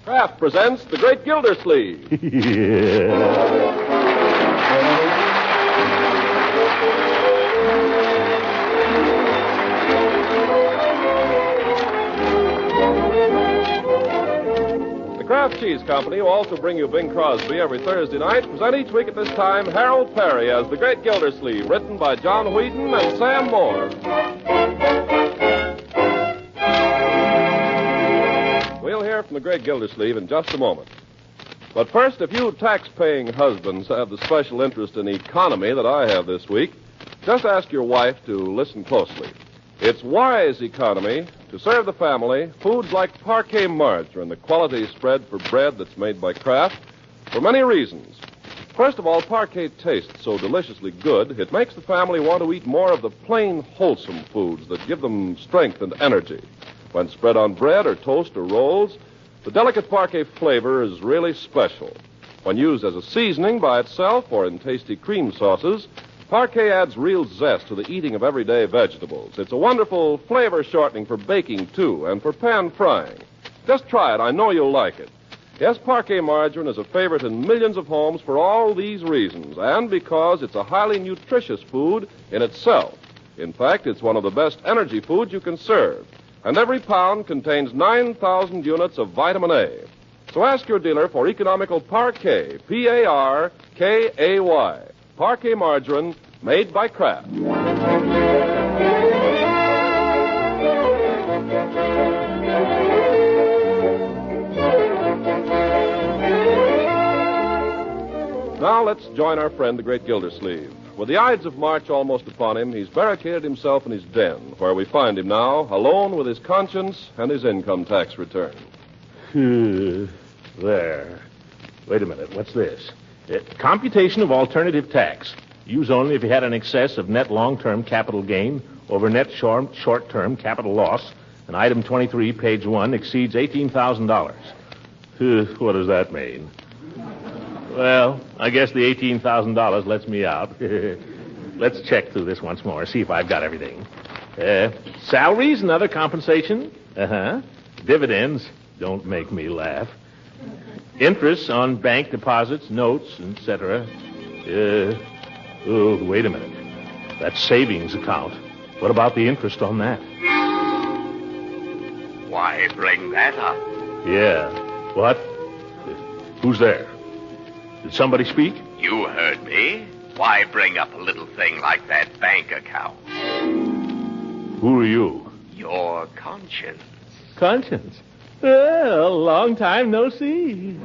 Kraft presents The Great Gildersleeve. The Kraft Cheese Company, who also bring you Bing Crosby every Thursday night, present each week at this time Harold Perry as The Great Gildersleeve, written by John Wheaton and Sam Moore. We'll hear from the Great Gildersleeve in just a moment. But first, if you tax-paying husbands have the special interest in economy that I have this week, just ask your wife to listen closely. It's wise economy to serve the family foods like parquet margarine, the quality spread for bread that's made by Kraft, for many reasons. First of all, parquet tastes so deliciously good, it makes the family want to eat more of the plain, wholesome foods that give them strength and energy. When spread on bread or toast or rolls, the delicate parquet flavor is really special. When used as a seasoning by itself or in tasty cream sauces, parquet adds real zest to the eating of everyday vegetables. It's a wonderful flavor shortening for baking, too, and for pan frying. Just try it. I know you'll like it. Yes, parquet margarine is a favorite in millions of homes for all these reasons, and because it's a highly nutritious food in itself. In fact, it's one of the best energy foods you can serve. And every pound contains 9,000 units of vitamin A. So ask your dealer for economical parquet, P-A-R-K-A-Y. Parquet margarine made by Kraft. Now let's join our friend, the Great Gildersleeve. With the Ides of March almost upon him, he's barricaded himself in his den, where we find him now, alone with his conscience and his income tax return. There. Wait a minute. What's this? Computation of alternative tax. Use only if you had an excess of net long-term capital gain over net short-term capital loss. And item 23, page 1, exceeds $18,000. What does that mean? Well, I guess the $18,000 lets me out. Let's check through this once more, see if I've got everything. Salaries and other compensation. Dividends. Don't make me laugh. Interest on bank deposits, notes, etc. Wait a minute. That's savings account. What about the interest on that? Why bring that up? Yeah. What? Who's there? Did somebody speak? You heard me. Why bring up a little thing like that bank account? Who are you? Your conscience. Conscience? Well, long time no see.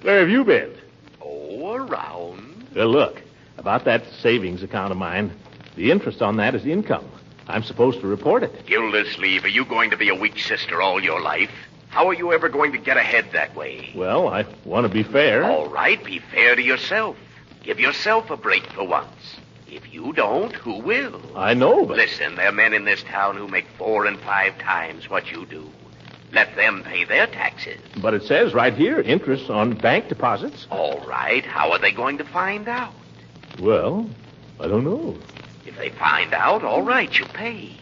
Where have you been? Oh, around. Well, look, about that savings account of mine, the interest on that is income. I'm supposed to report it. Gildersleeve, are you going to be a weak sister all your life? How are you ever going to get ahead that way? Well, I want to be fair. All right, be fair to yourself. Give yourself a break for once. If you don't, who will? I know, but... Listen, there are men in this town who make 4 and 5 times what you do. Let them pay their taxes. But it says right here, interest on bank deposits. All right, how are they going to find out? Well, I don't know. If they find out, all right, you pay.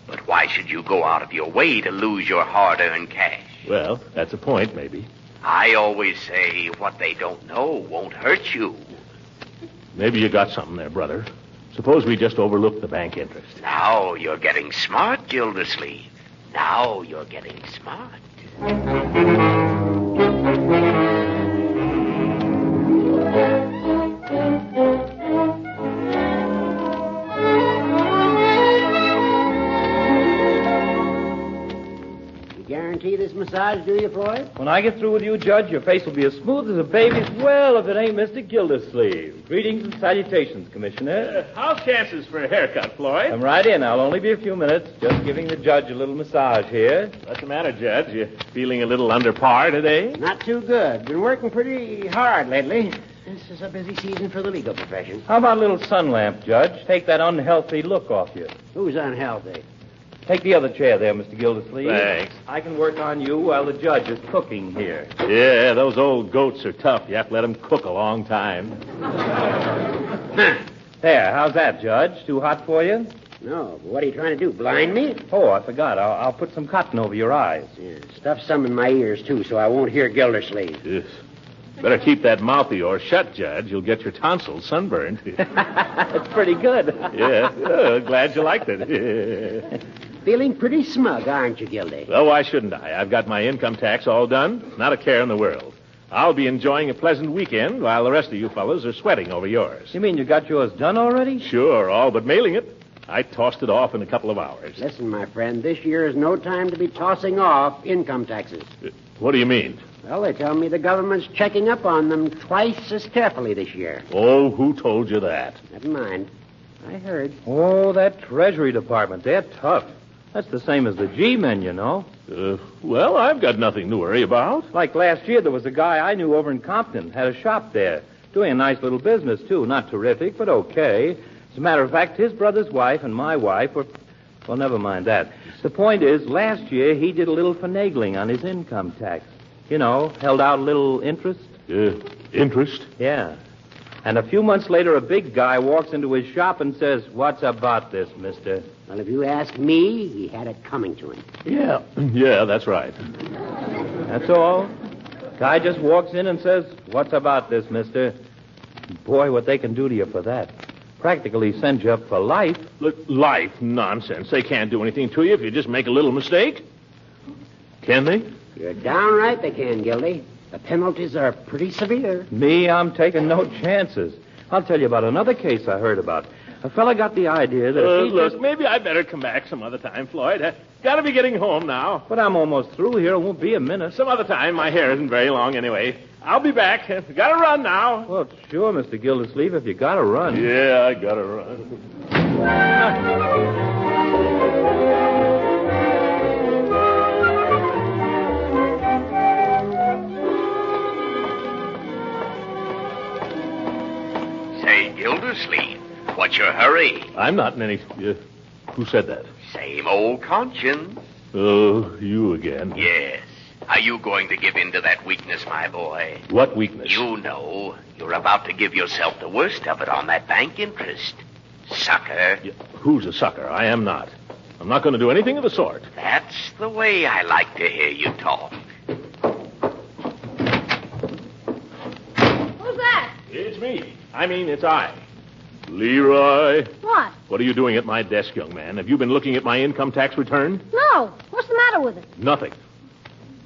But why should you go out of your way to lose your hard-earned cash? Well, that's a point, maybe. I always say what they don't know won't hurt you. Maybe you got something there, brother. Suppose we just overlook the bank interest. Now you're getting smart, Gildersleeve. Now you're getting smart. Guarantee this massage, do you, Floyd? When I get through with you, Judge, your face will be as smooth as a baby's. Well, if it ain't Mr. Gildersleeve. Greetings and salutations, Commissioner. How's chances for a haircut, Floyd? Come right in. I'll only be a few minutes. Just giving the judge a little massage here. What's the matter, Judge? You feeling a little under par today? Not too good. Been working pretty hard lately. This is a busy season for the legal profession. How about a little sun lamp, Judge? Take that unhealthy look off you. Who's unhealthy? Take the other chair there, Mr. Gildersleeve. Thanks. I can work on you while the judge is cooking here. Yeah, those old goats are tough. You have to let them cook a long time. There, how's that, Judge? Too hot for you? No, but what are you trying to do, blind me? Oh, I forgot. I'll put some cotton over your eyes. Yeah, stuff some in my ears, too, so I won't hear Gildersleeve. Yes. Better keep that mouth of yours shut, Judge. You'll get your tonsils sunburned. It's pretty good. Yeah. Glad you liked it. Feeling pretty smug, aren't you, Gildy? Well, why shouldn't I? I've got my income tax all done. Not a care in the world. I'll be enjoying a pleasant weekend while the rest of you fellas are sweating over yours. You mean you got yours done already? Sure, all but mailing it. I tossed it off in a couple of hours. Listen, my friend, this year is no time to be tossing off income taxes. What do you mean? Well, they tell me the government's checking up on them twice as carefully this year. Oh, who told you that? Never mind. I heard. Oh, that Treasury Department. They're tough. That's the same as the G-men, you know. Well, I've got nothing to worry about. Like last year, there was a guy I knew over in Compton. Had a shop there. Doing a nice little business, too. Not terrific, but okay. As a matter of fact, his brother's wife and my wife were... Well, never mind that. The point is, last year, he did a little finagling on his income tax. You know, held out a little interest. Interest? Yeah. And a few months later, a big guy walks into his shop and says, "What's about this, mister?" Well, if you ask me, he had it coming to him. Yeah, that's right. That's all. Guy just walks in and says, "What's about this, mister?" Boy, what they can do to you for that. Practically send you up for life. Look, life? Nonsense. They can't do anything to you if you just make a little mistake. Can they? You're downright they can, Gildy. The penalties are pretty severe. Me, I'm taking no chances. I'll tell you about another case I heard about. A fella got the idea that if he look, maybe I better come back some other time, Floyd. Gotta be getting home now. But I'm almost through here. It won't be a minute. Some other time. My hair isn't very long anyway. I'll be back. Gotta run now. Well, sure, Mr. Gildersleeve, if you gotta run. Yeah, I gotta run. Say, Gildersleeve, what's your hurry? I'm not in any... who said that? Same old conscience. Oh, you again. Yes. Are you going to give in to that weakness, my boy? What weakness? You know. You're about to give yourself the worst of it on that bank interest. Sucker. Who's a sucker? I am not. I'm not going to do anything of the sort. That's the way I like to hear you talk. Who's that? It's me. It's I. Leroy. What? What are you doing at my desk, young man? Have you been looking at my income tax return? No. What's the matter with it? Nothing.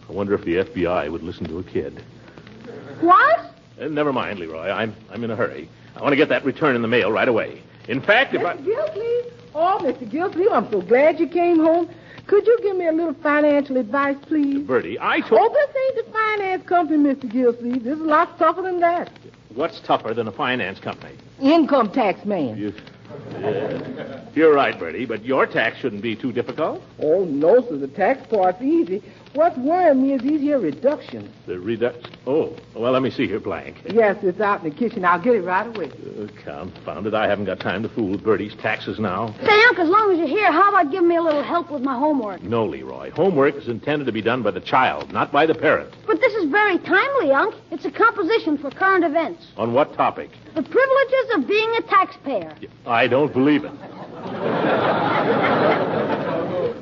I wonder if the FBI would listen to a kid. What? Never mind, Leroy. I'm in a hurry. I want to get that return in the mail right away. In fact, if I... Mr. Gildersleeve? Oh, Mr. Gildersleeve, I'm so glad you came home. Could you give me a little financial advice, please? Bertie, I told... Oh, this ain't the finance company, Mr. Gildersleeve. This is a lot tougher than that. What's tougher than a finance company? Income tax man. You're right, Bertie, but your tax shouldn't be too difficult. Oh, no, sir. The tax part's easy. What's worrying me is these here reductions. The reduction? Oh, well, let me see here, blank. Yes, it's out in the kitchen. I'll get it right away. Confound it. I haven't got time to fool with Bertie's taxes now. Say, Unc, as long as you're here, how about giving me a little help with my homework? No, Leroy. Homework is intended to be done by the child, not by the parent. But this is very timely, Unc. It's a composition for current events. On what topic? The privileges of being a taxpayer. I don't believe it.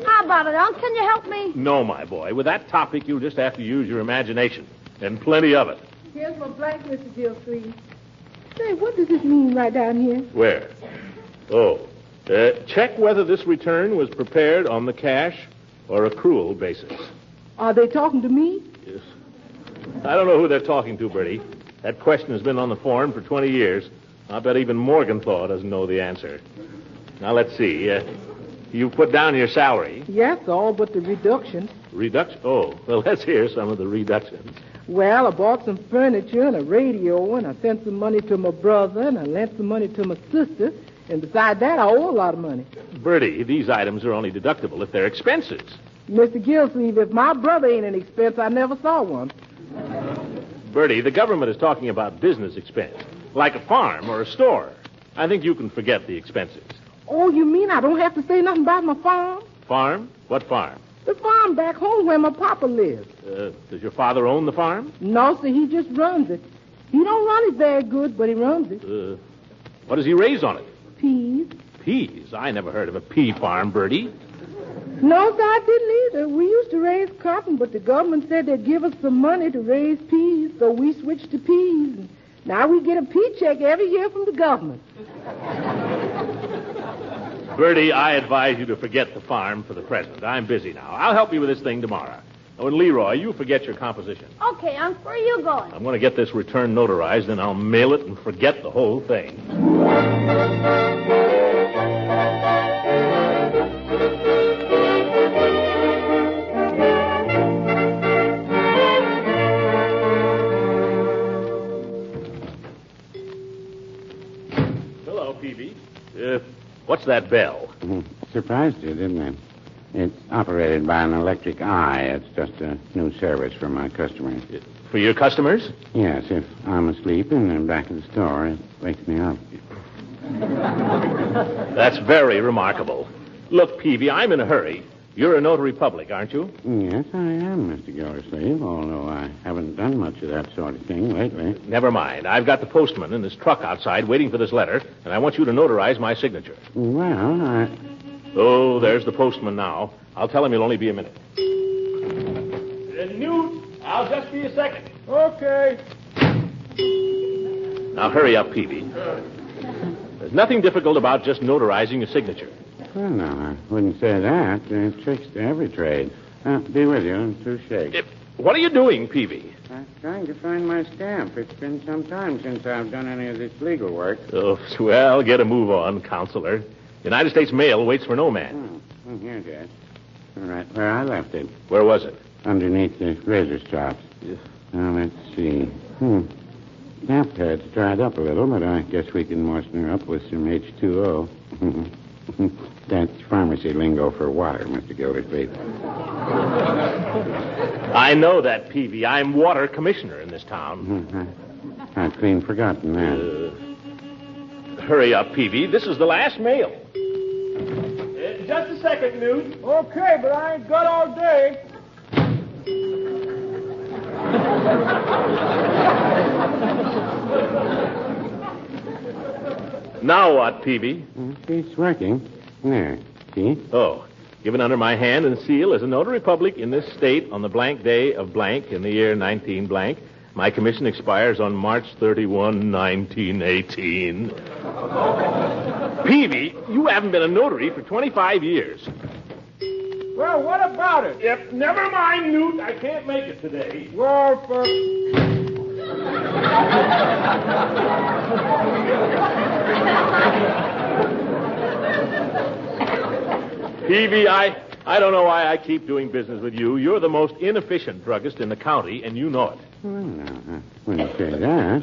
How about it, Unc? Can you help me? No, my boy. With that topic, you'll just have to use your imagination. And plenty of it. Here's my blank, Mr. Gildersleeve. Say, what does this mean right down here? Where? Oh. Check whether this return was prepared on the cash or accrual basis. Are they talking to me? Yes. I don't know who they're talking to, Bertie. That question has been on the form for 20 years. I bet even Morgenthau doesn't know the answer. Now, let's see. You put down your salary. Yes, all but the reduction. Reduction? Oh, well, let's hear some of the reductions. Well, I bought some furniture and a radio, and I sent some money to my brother, and I lent some money to my sister. And besides that, I owe a lot of money. Bertie, these items are only deductible if they're expenses. Mr. Gildersleeve, if my brother ain't an expense, I never saw one. Bertie, the government is talking about business expense, like a farm or a store. I think you can forget the expenses. Oh, you mean I don't have to say nothing about my farm? Farm? What farm? The farm back home where my papa lives. Does your father own the farm? No, sir, he just runs it. He don't run it very good, but he runs it. What does he raise on it? Peas. Peas? I never heard of a pea farm, Bertie. No, sir, I didn't either. We used to raise cotton, but the government said they'd give us some money to raise peas, so we switched to peas. And now we get a pea check every year from the government. Bertie, I advise you to forget the farm for the present. I'm busy now. I'll help you with this thing tomorrow. Oh, and Leroy, you forget your composition. Okay, Unc, where are you going? I'm going to get this return notarized, then I'll mail it and forget the whole thing. Hello, Peavy. What's that bell? Surprised you, didn't it? It's operated by an electric eye. It's just a new service for my customers. For your customers? Yes, if I'm asleep in the back of the store, it wakes me up. That's very remarkable. Look, Peavy, I'm in a hurry. You're a notary public, aren't you? Yes, I am, Mr. Gildersleeve, although I haven't done much of that sort of thing lately. Never mind. I've got the postman in his truck outside waiting for this letter, and I want you to notarize my signature. Well, Oh, there's the postman now. I'll tell him you'll only be a minute. Newt, I'll just be a second. Okay. Now, hurry up, Peavy. There's nothing difficult about just notarizing a signature. Well, no, I wouldn't say that. There are tricks to every trade. Be with you in 2 shakes. What are you doing, Peavy? I'm trying to find my stamp. It's been some time since I've done any of this legal work. Oh, well, get a move on, counselor. United States Mail waits for no man. Oh, here's it. All right, where I left it. Where was it? Underneath the razor strops. Yeah. Now, let's see. Stamp pad's dried up a little, but I guess we can moisten her up with some H2O. That's pharmacy lingo for water, Mr. Gildersleeve. I know that, Peavy. I'm water commissioner in this town. I'd clean forgotten that. Hurry up, Peavy. This is the last mail. Just a second, Newt. Okay, but I ain't got all day. Now what, Peavy? It's working. There. See? Oh, given under my hand and seal as a notary public in this state on the blank day of blank in the year 19 blank. My commission expires on March 31, 1918. Peavy, you haven't been a notary for 25 years. Well, what about it? Yep, never mind, Newt. I can't make it today. Well, for... Peavy, I don't know why I keep doing business with you. You're the most inefficient druggist in the county, and you know it. Well, no, I wouldn't say that.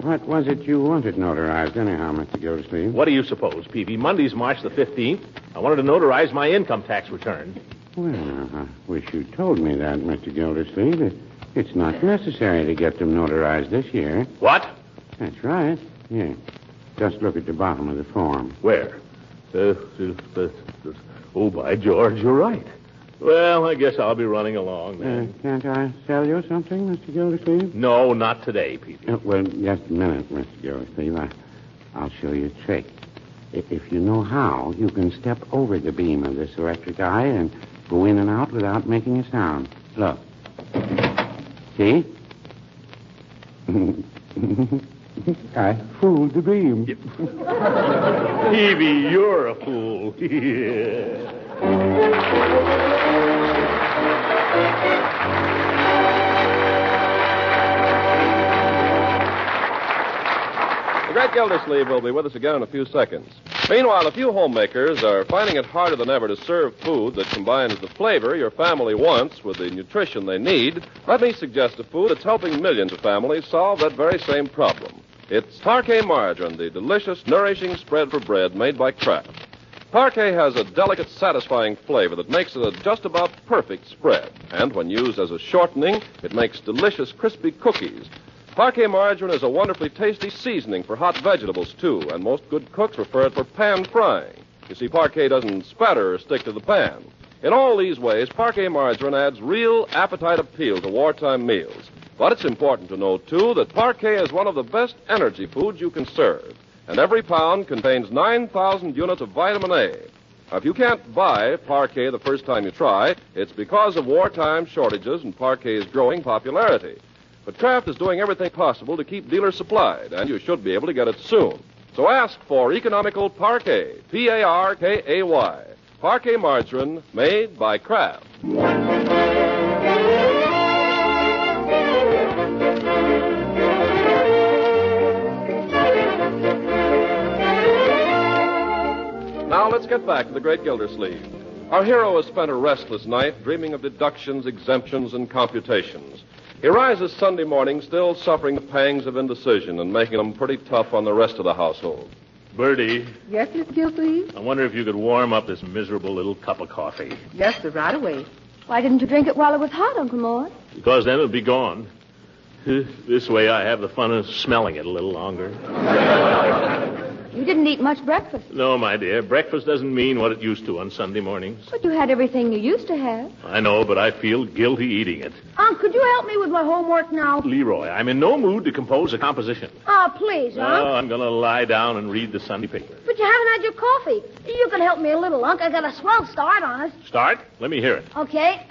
What was it you wanted notarized anyhow, Mr. Gildersleeve? What do you suppose, Peavy? Monday's March the 15th. I wanted to notarize my income tax return. Well, I wish you told me that, Mr. Gildersleeve. It's not necessary to get them notarized this year. What? That's right. Here. Just look at the bottom of the form. Where? Oh, by George, you're right. Well, I guess I'll be running along then. Can't I sell you something, Mr. Gildersleeve? No, not today, Peavy. Well, just a minute, Mr. Gildersleeve. I'll show you a trick. If you know how, you can step over the beam of this electric eye and go in and out without making a sound. Look. See? I fooled the beam. Peavy, you're a fool. The great Gildersleeve will be with us again in a few seconds. Meanwhile, a few homemakers are finding it harder than ever to serve food that combines the flavor your family wants with the nutrition they need. Let me suggest a food that's helping millions of families solve that very same problem. It's Parquet margarine, the delicious, nourishing spread for bread made by Kraft. Parquet has a delicate, satisfying flavor that makes it a just about perfect spread. And when used as a shortening, it makes delicious, crispy cookies. Parquet margarine is a wonderfully tasty seasoning for hot vegetables, too, and most good cooks prefer it for pan frying. You see, Parquet doesn't spatter or stick to the pan. In all these ways, Parquet margarine adds real appetite appeal to wartime meals. But it's important to know, too, that Parquet is one of the best energy foods you can serve. and every pound contains 9,000 units of vitamin A. Now, if you can't buy Parquet the first time you try, it's because of wartime shortages and Parquet's growing popularity. But Kraft is doing everything possible to keep dealers supplied, and you should be able to get it soon. So ask for economical Parquet, P-A-R-K-A-Y. Parquet margarine made by Kraft. Now let's get back to the great Gildersleeve. Our hero has spent a restless night dreaming of deductions, exemptions, and computations. He rises Sunday morning still suffering the pangs of indecision and making them pretty tough on the rest of the household. Bertie, Yes, Miss Gildersleeve? I wonder if you could warm up this miserable little cup of coffee. Yes, sir, right away. Why didn't you drink it while it was hot, Uncle Mort? Because then it'll be gone. This way I have the fun of smelling it a little longer. You didn't eat much breakfast. No, my dear, breakfast doesn't mean what it used to on Sunday mornings. But you had everything you used to have. I know, but I feel guilty eating it. Unc, could you help me with my homework now? Leroy, I'm in no mood to compose a composition. Oh, please, Unc. Oh, I'm going to lie down and read the Sunday paper. But you haven't had your coffee. You can help me a little, Unc. I got a swell start on it. Start? Let me hear it. Okay.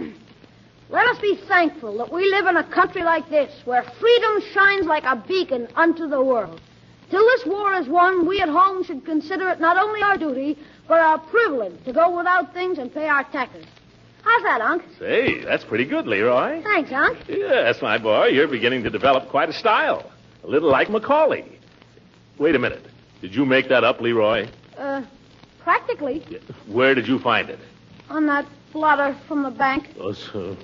Let us be thankful that we live in a country like this, where freedom shines like a beacon unto the world. Till this war is won, we at home should consider it not only our duty, but our privilege to go without things and pay our taxes. How's that, Unc? Say, that's pretty good, Leroy. Thanks, Unc. Yes, my boy, you're beginning to develop quite a style. A little like Macaulay. Wait a minute. Did you make that up, Leroy? Practically. Where did you find it? On that blotter from the bank. Oh, so...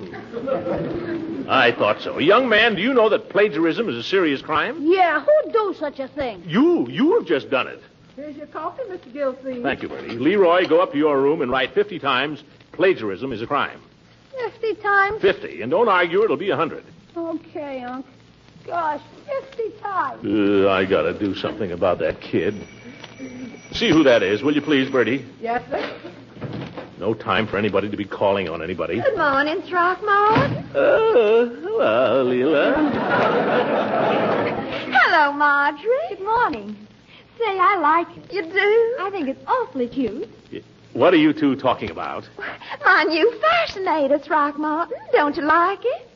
I thought so. Young man, do you know that plagiarism is a serious crime? Yeah, who'd do such a thing? You have just done it. Here's your coffee, Mr. Gildersleeve. Thank you, Bertie. Leroy, go up to your room and write 50 times, plagiarism is a crime. 50 times? 50. And don't argue, it'll be 100. Okay, Unc. Gosh, 50 times. I gotta do something about that kid. See who that is, will you please, Bertie? Yes, sir. No time for anybody to be calling on anybody. Good morning, Throckmorton. Hello, Leela. Hello, Marjorie. Good morning. Say, I like it. You do? I think it's awfully cute. What are you two talking about? My new fascinator, Throckmorton. Don't you like it?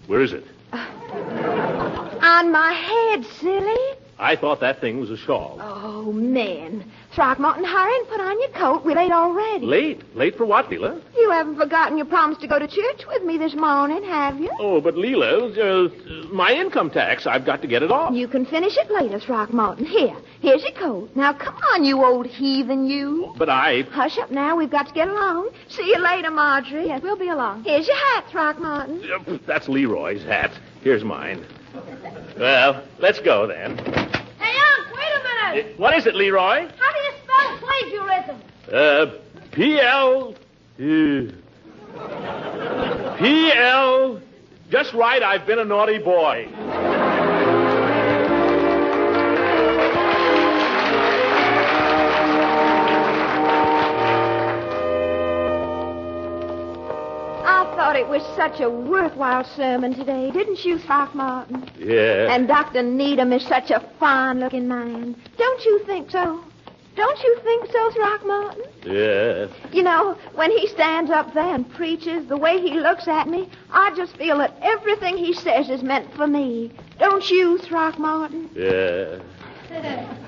Where is it? On my head, silly. I thought that thing was a shawl. Oh, men. Throckmorton, hurry and put on your coat. We're late already. Late? Late for what, Leela? You haven't forgotten your promise to go to church with me this morning, have you? Oh, but Leela, my income tax, I've got to get it off. You can finish it later, Throckmorton. Here's your coat. Now, come on, you old heathen, you. But I... Hush up now. We've got to get along. See you later, Marjorie. Yes, we'll be along. Here's your hat, Throckmorton. That's Leroy's hat. Here's mine. Well, let's go then. Hey, Unc, wait a minute. What is it, Leroy? How do you spell plagiarism? P-L... P-L... Just right, I've been a naughty boy. I thought it was such a worthwhile sermon today, didn't you, Throckmorton? Yeah. And Dr. Needham is such a fine-looking man. Don't you think so? Don't you think so, Throckmorton? Yeah. You know, when he stands up there and preaches, the way he looks at me, I just feel that everything he says is meant for me. Don't you, Throckmorton? Yeah.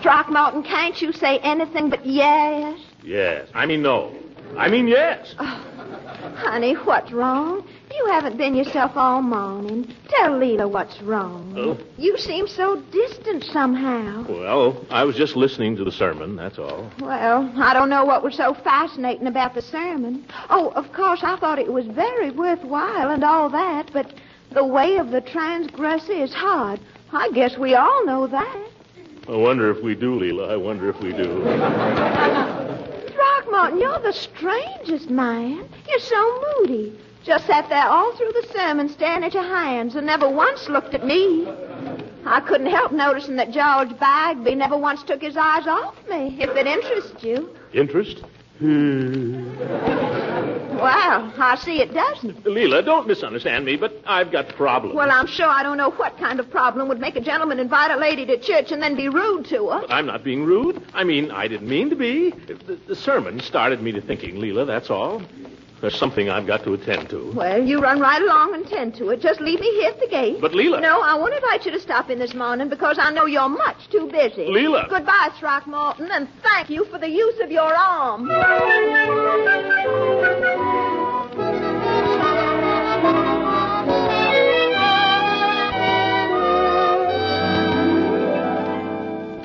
Throckmorton, can't you say anything but yes? Yes. I mean no. I mean yes. Honey, what's wrong? You haven't been yourself all morning. Tell Leela what's wrong. Oh. You seem so distant somehow. Well, I was just listening to the sermon, that's all. Well, I don't know what was so fascinating about the sermon. Oh, of course, I thought it was very worthwhile and all that, but the way of the transgressor is hard. I guess we all know that. I wonder if we do, Leela. I wonder if we do. Throckmorton, you're the strangest man. You're so moody. Just sat there all through the sermon staring at your hands and never once looked at me. I couldn't help noticing that George Bagby never once took his eyes off me, if it interests you. Interest? Well, I see it doesn't. Leela, don't misunderstand me, but I've got problems. Well, I'm sure I don't know what kind of problem would make a gentleman invite a lady to church and then be rude to her. But I'm not being rude. I mean, I didn't mean to be. The sermon started me to thinking, Leela, that's all. There's something I've got to attend to. Well, you run right along and tend to it. Just leave me here at the gate. But, Leela... No, I won't invite you to stop in this morning because I know you're much too busy. Leela... Goodbye, Throckmorton, and thank you for the use of your arm.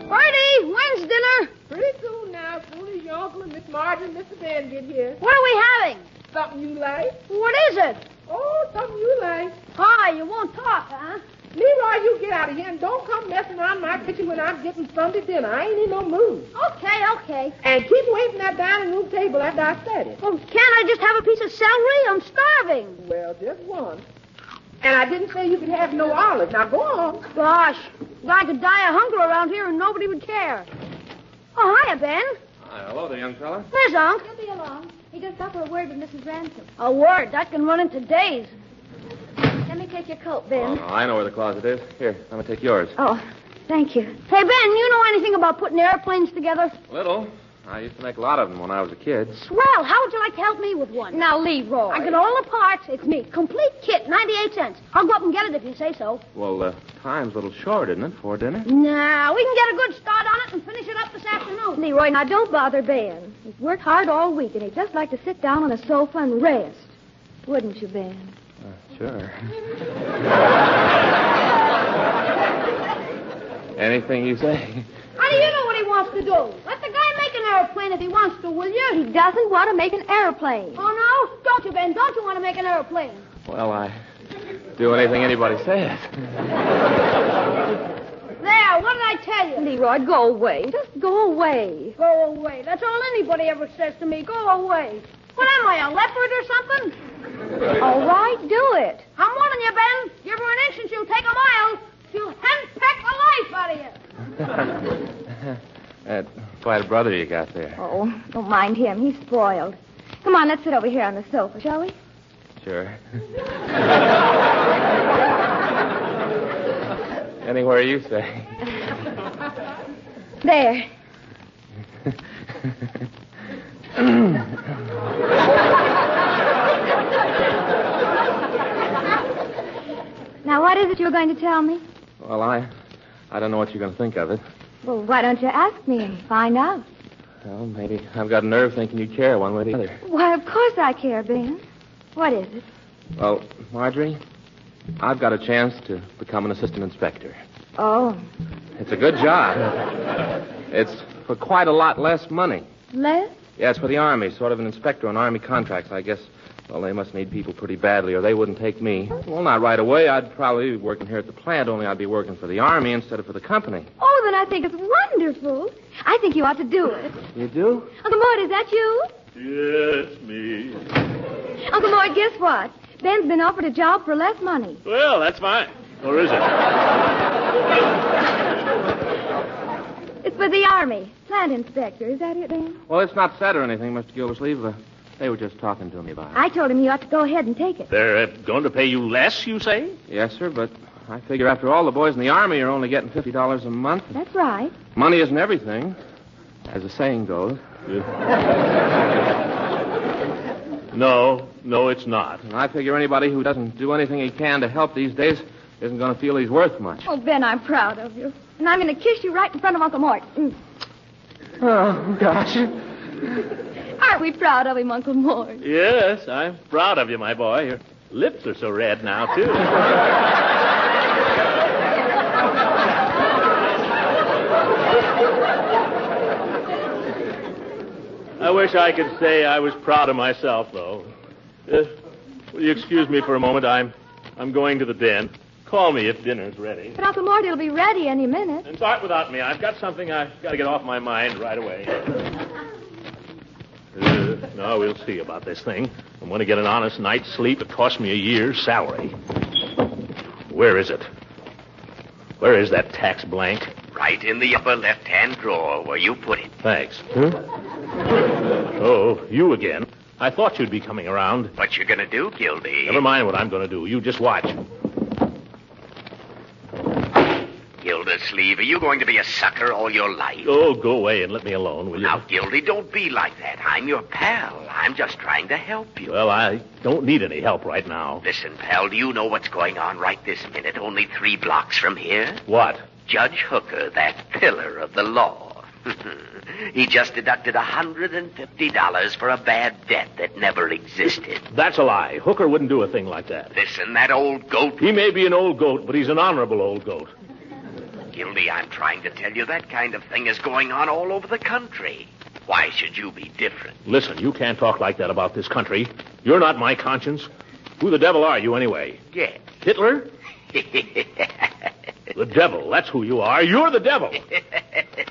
Bertie, when's dinner? Pretty soon now, as soon as your uncle and Miss Marjorie and Mr. Ben get here. What are we having? Something you like? What is it? Oh, something you like. Hi, you won't talk, huh? Leroy, you get out of here and don't come messing around my kitchen when I'm getting Sunday dinner. I ain't in no mood. Okay. And keep away from that dining room table after I said it. Well, can't I just have a piece of celery? I'm starving. Well, just one. And I didn't say you could have no olives. Now, go on. Gosh, I could die of hunger around here and nobody would care. Oh, hiya, Ben. Hi, hello there, young fella. Where's Unc? He'll be along. He just got for a word with Mrs. Ransom. A word. That can run into days. Let me take your coat, Ben. Oh, no, I know where the closet is. Here, let me take yours. Oh, thank you. Hey, Ben, you know anything about putting airplanes together? Little. I used to make a lot of them when I was a kid. Swell. How would you like to help me with one? Now, Leroy. I get all the parts. It's me. Complete kit, 98 cents. I'll go up and get it if you say so. Well, time's a little short, isn't it, for dinner? Nah, we can get a good start on it and finish it up this afternoon. Leroy, now don't bother Ben. He's worked hard all week, and he'd just like to sit down on a sofa and rest. Wouldn't you, Ben? Sure. Anything you say. How do you know what he wants to do? Let the guy make an airplane if he wants to, will you? He doesn't want to make an airplane. Oh, no? Don't you, Ben? Don't you want to make an airplane? Well, I do anything anybody says. There, what did I tell you? Leroy, go away. Just go away. Go away. That's all anybody ever says to me. Go away. What am I, a leopard or something? All right, do it. I'm warning you, Ben. Give her an inch and she'll take a mile. She'll henpeck the life out of you. That's quite a brother you got there. Oh, don't mind him. He's spoiled. Come on, let's sit over here on the sofa, shall we? Sure. Anywhere you say. There. Now, what is it you're going to tell me? Well, I don't know what you're going to think of it. Well, why don't you ask me and find out? Well, maybe I've got a nerve thinking you care one way or the other. Why, of course I care, Ben. What is it? Well, Marjorie, I've got a chance to become an assistant inspector. Oh, It's a good job. It's for quite a lot less money. less? Yeah, it's for the Army, sort of an inspector on Army contracts, I guess. Well, they must need people pretty badly, or they wouldn't take me. Well, not right away. I'd probably be working here at the plant, only I'd be working for the Army instead of for the company. Oh, then I think it's wonderful. I think you ought to do it. You do? Uncle Mort, is that you? Yes, me. Uncle Mort, guess what? Ben's been offered a job for less money. Well, that's fine. Or is it? It's for the Army. Plant inspector. Is that it, Ben? Well, it's not said or anything, Mr. Gildersleeve. They were just talking to me about it. I told him you ought to go ahead and take it. They're going to pay you less, you say? Yes, sir, but I figure after all, the boys in the Army are only getting $50 a month. That's right. Money isn't everything, as the saying goes. No, it's not. And I figure anybody who doesn't do anything he can to help these days isn't going to feel he's worth much. Oh, Ben, I'm proud of you. And I'm going to kiss you right in front of Uncle Mort. Oh, gosh. Aren't we proud of him, Uncle Mort? Yes, I'm proud of you, my boy. Your lips are so red now, too. I wish I could say I was proud of myself, though. Will you excuse me for a moment? I'm going to the den. Call me if dinner's ready. But Uncle Mort, it'll be ready any minute. And start without me. I've got something I've got to get off my mind right away. No, we'll see about this thing. I'm going to get an honest night's sleep. It cost me a year's salary. Where is it? Where is that tax blank? Right in the upper left-hand drawer where you put it. Thanks. Huh? Oh, you again. I thought you'd be coming around. What you gonna do, Gildy? Never mind what I'm going to do. You just watch. Gildersleeve, are you going to be a sucker all your life? Oh, go away and let me alone, will you? Now, Gildy, don't be like that. I'm your pal. I'm just trying to help you. Well, I don't need any help right now. Listen, pal, do you know what's going on right this minute, only 3 blocks from here? What? Judge Hooker, that pillar of the law. He just deducted $150 for a bad debt that never existed. That's a lie. Hooker wouldn't do a thing like that. Listen, that old goat... He may be an old goat, but he's an honorable old goat. Gildy, I'm trying to tell you that kind of thing is going on all over the country. Why should you be different? Listen, you can't talk like that about this country. You're not my conscience. Who the devil are you, anyway? Yes. Hitler? The devil, that's who you are. You're the devil.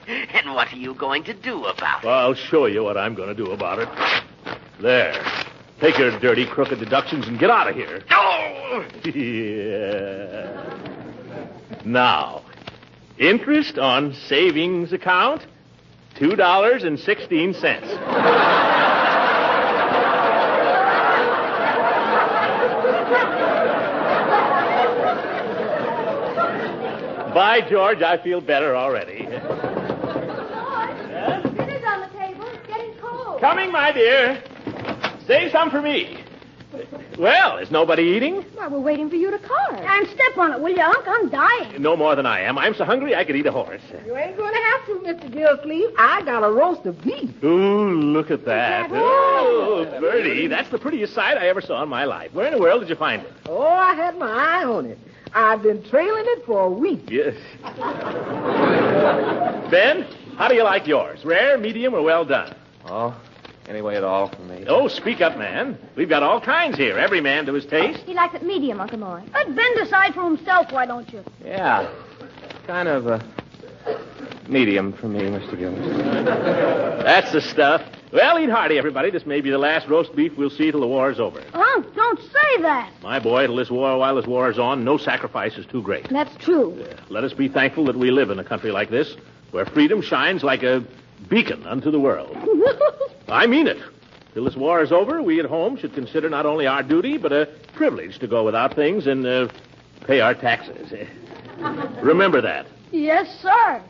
And what are you going to do about it? Well, I'll show you what I'm going to do about it. There. Take your dirty, crooked deductions and get out of here. Oh! Yeah. Now, interest on savings account, $2.16. By George, I feel better already. Dinner's on the table. It's getting cold. Coming, my dear. Save some for me. Well, is nobody eating? Why, we're waiting for you to carve. And step on it, will you, Unc? I'm dying. No more than I am. I'm so hungry I could eat a horse. You ain't going to have to, Mr. Gildersleeve. I got a roast of beef. Ooh, look at that. that Oh, Bertie, that's the prettiest sight I ever saw in my life. Where in the world did you find it? Oh, I had my eye on it. I've been trailing it for a week. Yes. Ben, how do you like yours? Rare, medium, or well done? Oh, any way at all for me. Oh, speak up, man. We've got all kinds here. Every man to his taste. He likes it medium, Uncle Moy. Let Ben decide for himself, why don't you? Yeah, kind of medium for me, Mr. Gildersleeve. That's the stuff. Well, eat hearty, everybody. This may be the last roast beef we'll see till the war's over. Unc, don't say that. My boy, till this war, while this war is on, no sacrifice is too great. That's true. Let us be thankful that we live in a country like this, where freedom shines like a beacon unto the world. I mean it. Till this war is over, we at home should consider not only our duty, but a privilege to go without things and pay our taxes. Remember that. Yes, sir.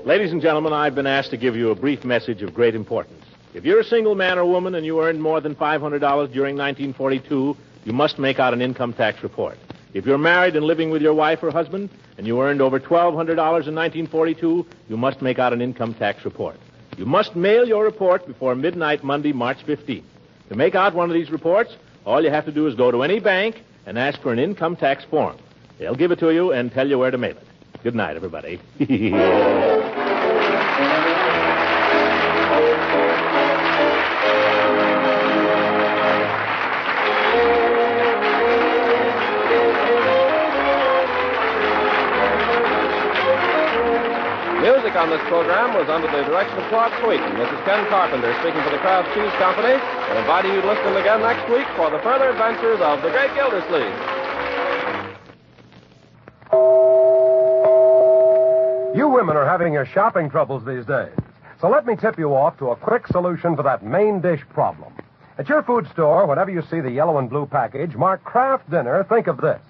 Ladies and gentlemen, I've been asked to give you a brief message of great importance. If you're a single man or woman and you earned more than $500 during 1942, you must make out an income tax report. If you're married and living with your wife or husband and you earned over $1,200 in 1942, you must make out an income tax report. You must mail your report before midnight Monday, March 15th. To make out one of these reports, all you have to do is go to any bank and ask for an income tax form. They'll give it to you and tell you where to mail it. Good night, everybody. Music on this program was under the direction of Clark Sweeten. This is Ken Carpenter speaking for the Kraft Cheese Company and inviting you to listen again next week for the further adventures of the great Gildersleeve. You women are having your shopping troubles these days. So let me tip you off to a quick solution for that main dish problem. At your food store, whenever you see the yellow and blue package marked Kraft Dinner, think of this.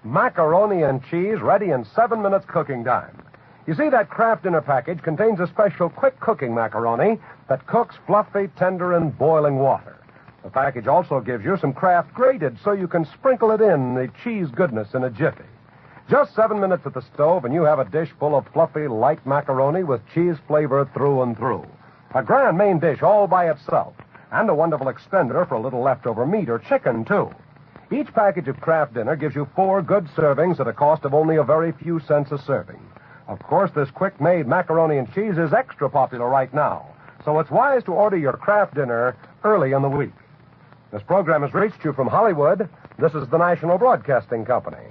Macaroni and cheese ready in 7 minutes cooking time. You see, that Kraft Dinner package contains a special quick cooking macaroni that cooks fluffy, tender, in boiling water. The package also gives you some Kraft grated so you can sprinkle it in the cheese goodness in a jiffy. Just 7 minutes at the stove, and you have a dish full of fluffy, light macaroni with cheese flavor through and through. A grand main dish all by itself, and a wonderful extender for a little leftover meat or chicken, too. Each package of Kraft Dinner gives you 4 good servings at a cost of only a very few cents a serving. Of course, this quick-made macaroni and cheese is extra popular right now, so it's wise to order your Kraft Dinner early in the week. This program has reached you from Hollywood. This is the National Broadcasting Company.